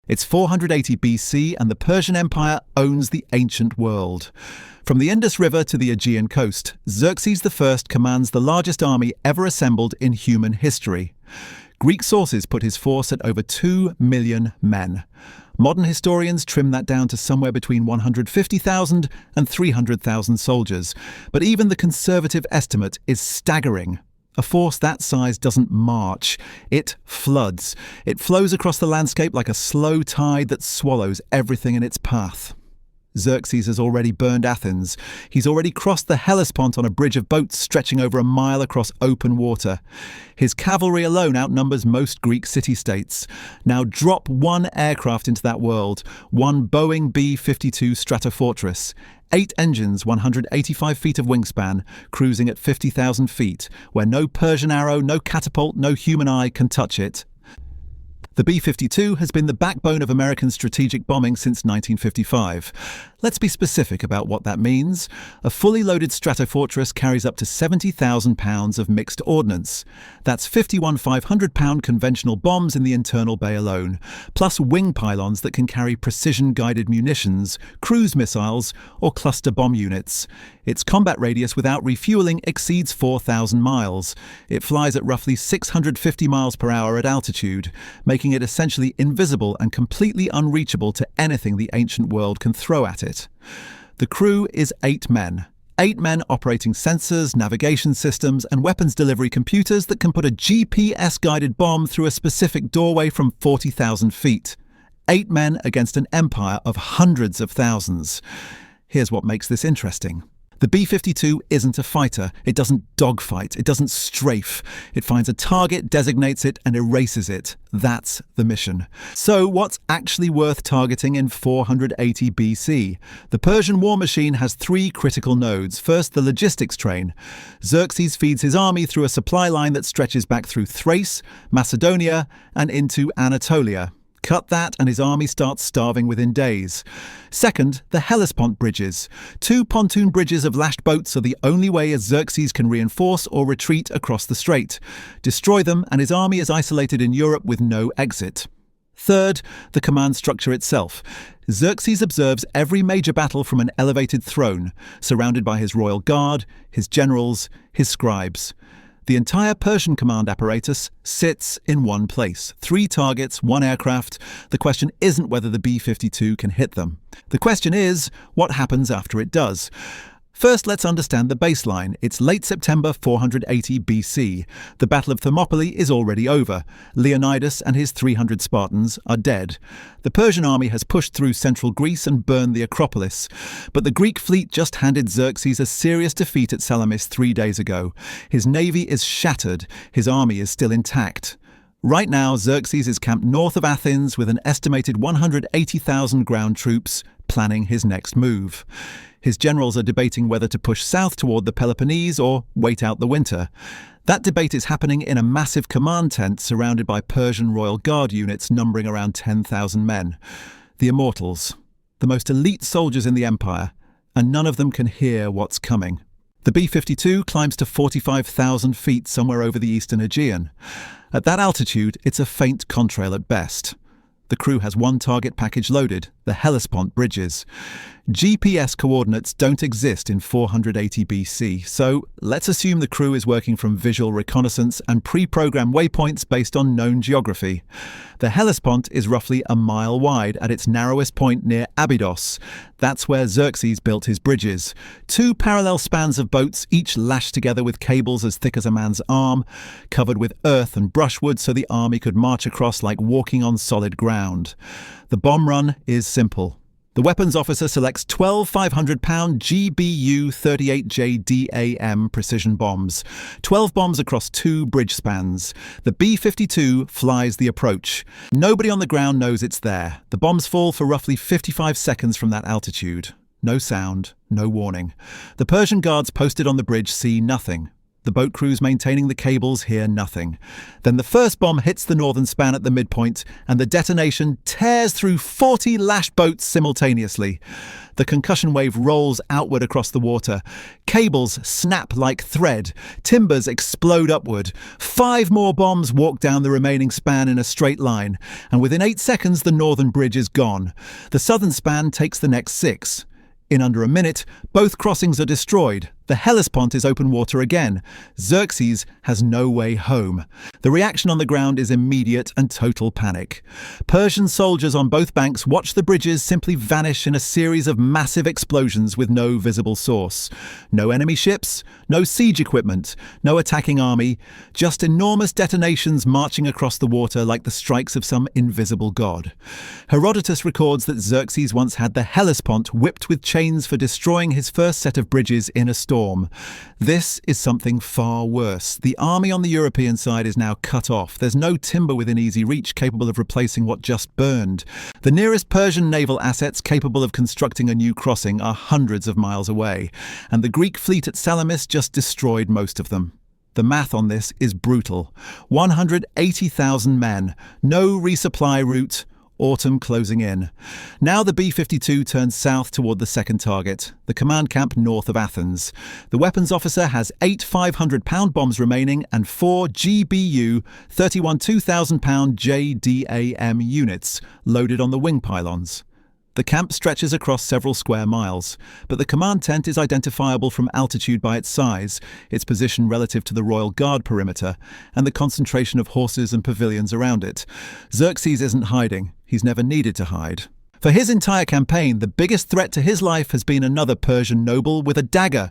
It's 480 BC and the Persian Empire owns the ancient world. From the Indus River to the Aegean coast, Xerxes I commands the largest army ever assembled in human history. Greek sources put his force at over 2 million men. Modern historians trim that down to somewhere between 150,000 and 300,000 soldiers, but even the conservative estimate is staggering. A force that size doesn't march, it floods. It flows across the landscape like a slow tide that swallows everything in its path. Xerxes has already burned Athens. He's already crossed the Hellespont on a bridge of boats stretching over a mile across open water. His cavalry alone outnumbers most Greek city-states. Now drop one aircraft into that world, one Boeing B-52 Stratofortress. 8 engines, 185 feet of wingspan, cruising at 50,000 feet, where no Persian arrow, no catapult, no human eye can touch it. The B-52 has been the backbone of American strategic bombing since 1955. Let's be specific about what that means. A fully loaded Stratofortress carries up to 70,000 pounds of mixed ordnance. That's 51 500-pound conventional bombs in the internal bay alone, plus wing pylons that can carry precision-guided munitions, cruise missiles, or cluster bomb units. Its combat radius without refueling exceeds 4,000 miles. It flies at roughly 650 miles per hour at altitude, making it essentially invisible and completely unreachable to anything the ancient world can throw at it. The crew is 8 men. 8 men operating sensors, navigation systems, and weapons delivery computers that can put a GPS-guided bomb through a specific doorway from 40,000 feet. 8 men against an empire of hundreds of thousands. Here's what makes this interesting. The B-52 isn't a fighter. It doesn't dogfight. It doesn't strafe. It finds a target, designates it, and erases it. That's the mission. So what's actually worth targeting in 480 BC? The Persian war machine has 3 critical nodes. First, the logistics train. Xerxes feeds his army through a supply line that stretches back through Thrace, Macedonia, and into Anatolia. Cut that and his army starts starving within days. Second, the Hellespont bridges. 2 pontoon bridges of lashed boats are the only way Xerxes can reinforce or retreat across the strait. Destroy them and his army is isolated in Europe with no exit. Third, the command structure itself. Xerxes observes every major battle from an elevated throne, surrounded by his royal guard, his generals, his scribes. The entire Persian command apparatus sits in one place. 3 targets, 1 aircraft. The question isn't whether the B-52 can hit them. The question is, what happens after it does? First, let's understand the baseline. It's late September 480 BC. The Battle of Thermopylae is already over. Leonidas and his 300 Spartans are dead. The Persian army has pushed through central Greece and burned the Acropolis. But the Greek fleet just handed Xerxes a serious defeat at Salamis 3 days ago. His navy is shattered. His army is still intact. Right now, Xerxes is camped north of Athens with an estimated 180,000 ground troops, planning his next move. His generals are debating whether to push south toward the Peloponnese or wait out the winter. That debate is happening in a massive command tent surrounded by Persian royal guard units numbering around 10,000 men. The Immortals, the most elite soldiers in the empire, and none of them can hear what's coming. The B-52 climbs to 45,000 feet somewhere over the eastern Aegean. At that altitude, it's a faint contrail at best. The crew has 1 target package loaded, the Hellespont bridges. GPS coordinates don't exist in 480 BC, so let's assume the crew is working from visual reconnaissance and pre-programmed waypoints based on known geography. The Hellespont is roughly a mile wide at its narrowest point near Abydos. That's where Xerxes built his bridges. 2 parallel spans of boats, each lashed together with cables as thick as a man's arm, covered with earth and brushwood so the army could march across like walking on solid ground. The bomb run is simple. The weapons officer selects 12 500-pound GBU-38J-DAM precision bombs. 12 bombs across 2 bridge spans. The B-52 flies the approach. Nobody on the ground knows it's there. The bombs fall for roughly 55 seconds from that altitude. No sound, no warning. The Persian guards posted on the bridge see nothing. The boat crews maintaining the cables hear nothing. Then the first bomb hits the northern span at the midpoint, and the detonation tears through 40 lashed boats simultaneously. The concussion wave rolls outward across the water. Cables snap like thread. Timbers explode upward. 5 more bombs walk down the remaining span in a straight line, and within 8 seconds the northern bridge is gone. The southern span takes the next 6. In under a minute, both crossings are destroyed. The Hellespont is open water again. Xerxes has no way home. The reaction on the ground is immediate and total panic. Persian soldiers on both banks watch the bridges simply vanish in a series of massive explosions with no visible source. No enemy ships, no siege equipment, no attacking army, just enormous detonations marching across the water like the strikes of some invisible god. Herodotus records that Xerxes once had the Hellespont whipped with chains for destroying his first set of bridges in a storm. This is something far worse. The army on the European side is now cut off. There's no timber within easy reach capable of replacing what just burned. The nearest Persian naval assets capable of constructing a new crossing are hundreds of miles away, and the Greek fleet at Salamis just destroyed most of them. The math on this is brutal. 180,000 men, no resupply route, autumn closing in. Now the B-52 turns south toward the second target, the command camp north of Athens. The weapons officer has 8 500-pound bombs remaining and 4 GBU 31 2,000-pound JDAM units loaded on the wing pylons. The camp stretches across several square miles, but the command tent is identifiable from altitude by its size, its position relative to the Royal Guard perimeter, and the concentration of horses and pavilions around it. Xerxes isn't hiding. He's never needed to hide. For his entire campaign, the biggest threat to his life has been another Persian noble with a dagger.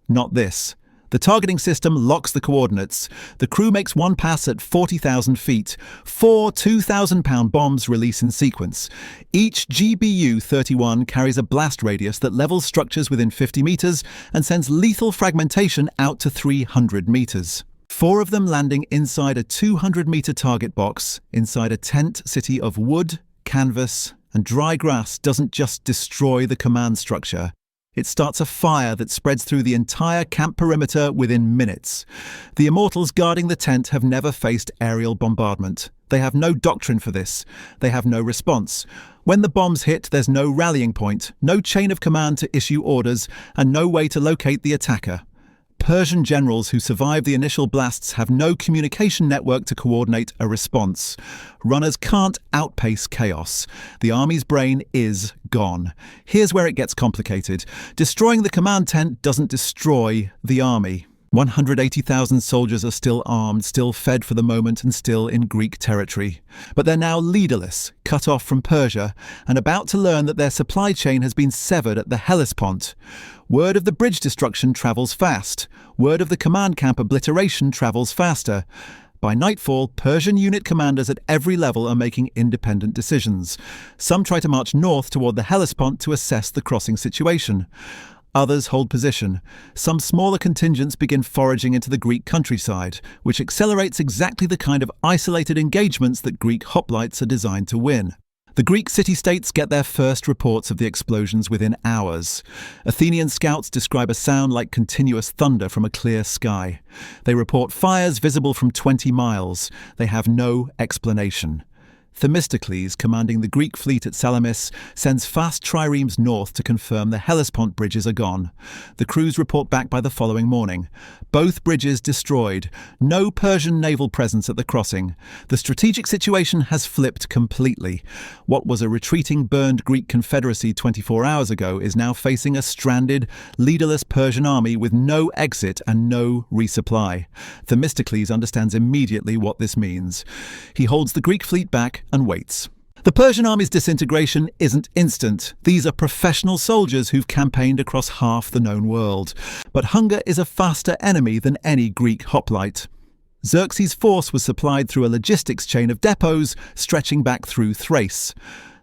Not this. The targeting system locks the coordinates. The crew makes one pass at 40,000 feet. 4 2,000-pound bombs release in sequence. Each GBU-31 carries a blast radius that levels structures within 50 meters and sends lethal fragmentation out to 300 meters. 4 of them landing inside a 200-meter target box, inside a tent city of wood, canvas, and dry grass doesn't just destroy the command structure. It starts a fire that spreads through the entire camp perimeter within minutes. The immortals guarding the tent have never faced aerial bombardment. They have no doctrine for this. They have no response. When the bombs hit, there's no rallying point, no chain of command to issue orders, and no way to locate the attacker. Persian generals who survive the initial blasts have no communication network to coordinate a response. Runners can't outpace chaos. The army's brain is gone. Here's where it gets complicated. Destroying the command tent doesn't destroy the army. 180,000 soldiers are still armed, still fed for the moment, and still in Greek territory. But they're now leaderless, cut off from Persia, and about to learn that their supply chain has been severed at the Hellespont. Word of the bridge destruction travels fast. Word of the command camp obliteration travels faster. By nightfall, Persian unit commanders at every level are making independent decisions. Some try to march north toward the Hellespont to assess the crossing situation. Others hold position. Some smaller contingents begin foraging into the Greek countryside, which accelerates exactly the kind of isolated engagements that Greek hoplites are designed to win. The Greek city-states get their first reports of the explosions within hours. Athenian scouts describe a sound like continuous thunder from a clear sky. They report fires visible from 20 miles. They have no explanation. Themistocles, commanding the Greek fleet at Salamis, sends fast triremes north to confirm the Hellespont bridges are gone. The crews report back by the following morning. Both bridges destroyed. No Persian naval presence at the crossing. The strategic situation has flipped completely. What was a retreating, burned Greek confederacy 24 hours ago is now facing a stranded, leaderless Persian army with no exit and no resupply. Themistocles understands immediately what this means. He holds the Greek fleet back and waits. The Persian army's disintegration isn't instant. These are professional soldiers who've campaigned across half the known world. But hunger is a faster enemy than any Greek hoplite. Xerxes' force was supplied through a logistics chain of depots stretching back through Thrace.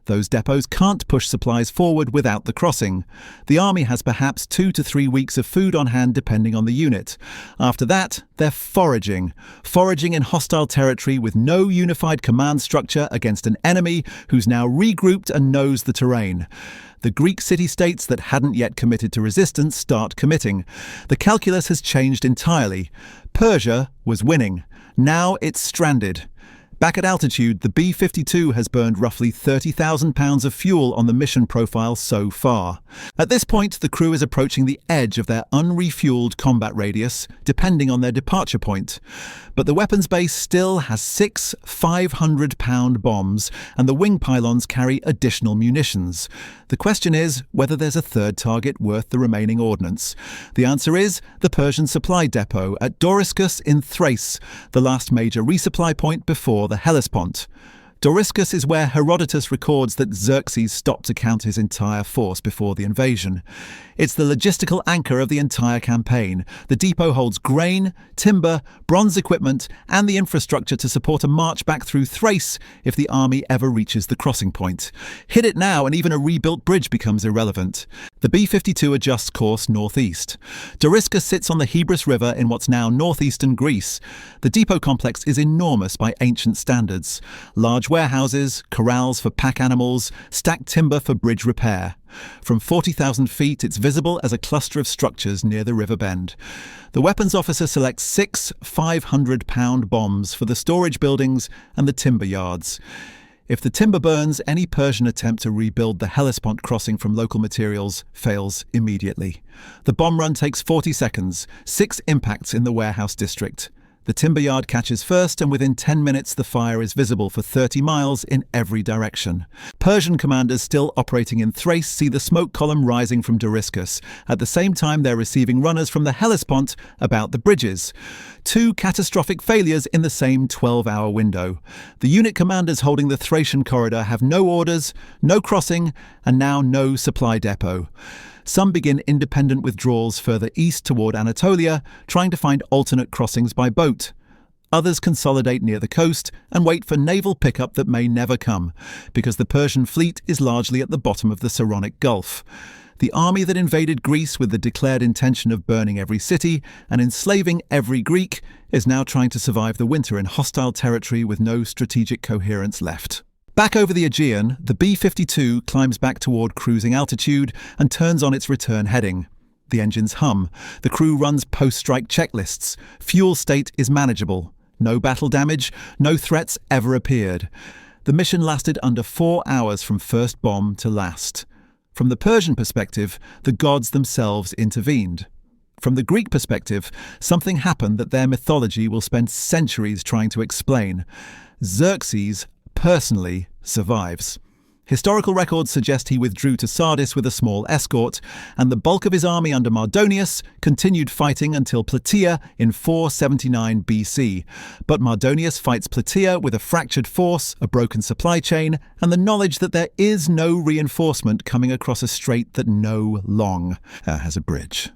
Those depots can't push supplies forward without the crossing. The army has perhaps 2 to 3 weeks of food on hand depending on the unit. After that, they're foraging in hostile territory with no unified command structure against an enemy who's now regrouped and knows the terrain. The Greek city-states that hadn't yet committed to resistance start committing. The calculus has changed entirely. Persia was winning. Now it's stranded. Back at altitude, the B-52 has burned roughly 30,000 pounds of fuel on the mission profile so far. At this point, the crew is approaching the edge of their unrefueled combat radius, depending on their departure point. But the weapons base still has 6 500-pound bombs, and the wing pylons carry additional munitions. The question is whether there's a third target worth the remaining ordnance. The answer is the Persian supply depot at Doriscus in Thrace, the last major resupply point before the Hellespont. Doriscus is where Herodotus records that Xerxes stopped to count his entire force before the invasion. It's the logistical anchor of the entire campaign. The depot holds grain, timber, bronze equipment, and the infrastructure to support a march back through Thrace if the army ever reaches the crossing point. Hit it now and even a rebuilt bridge becomes irrelevant. The B-52 adjusts course northeast. Doriscus sits on the Hebrus River in what's now northeastern Greece. The depot complex is enormous by ancient standards. Large warehouses, corrals for pack animals, stacked timber for bridge repair. From 40,000 feet, it's visible as a cluster of structures near the river bend. The weapons officer selects 6 500-pound bombs for the storage buildings and the timber yards. If the timber burns, any Persian attempt to rebuild the Hellespont crossing from local materials fails immediately. The bomb run takes 40 seconds, 6 impacts in the warehouse district. The timber yard catches first, and within 10 minutes the fire is visible for 30 miles in every direction. Persian commanders still operating in Thrace see the smoke column rising from Doriscus. At the same time, they're receiving runners from the Hellespont about the bridges. 2 catastrophic failures in the same 12-hour window. The unit commanders holding the Thracian corridor have no orders, no crossing, and now no supply depot. Some begin independent withdrawals further east toward Anatolia, trying to find alternate crossings by boat. Others consolidate near the coast and wait for naval pickup that may never come, because the Persian fleet is largely at the bottom of the Saronic Gulf. The army that invaded Greece with the declared intention of burning every city and enslaving every Greek is now trying to survive the winter in hostile territory with no strategic coherence left. Back over the Aegean, the B-52 climbs back toward cruising altitude and turns on its return heading. The engines hum. The crew runs post-strike checklists. Fuel state is manageable. No battle damage. No threats ever appeared. The mission lasted under 4 hours from first bomb to last. From the Persian perspective, the gods themselves intervened. From the Greek perspective, something happened that their mythology will spend centuries trying to explain. Xerxes personally survives. Historical records suggest he withdrew to Sardis with a small escort, and the bulk of his army under Mardonius continued fighting until Plataea in 479 BC. But Mardonius fights Plataea with a fractured force, a broken supply chain, and the knowledge that there is no reinforcement coming across a strait that no long has a bridge.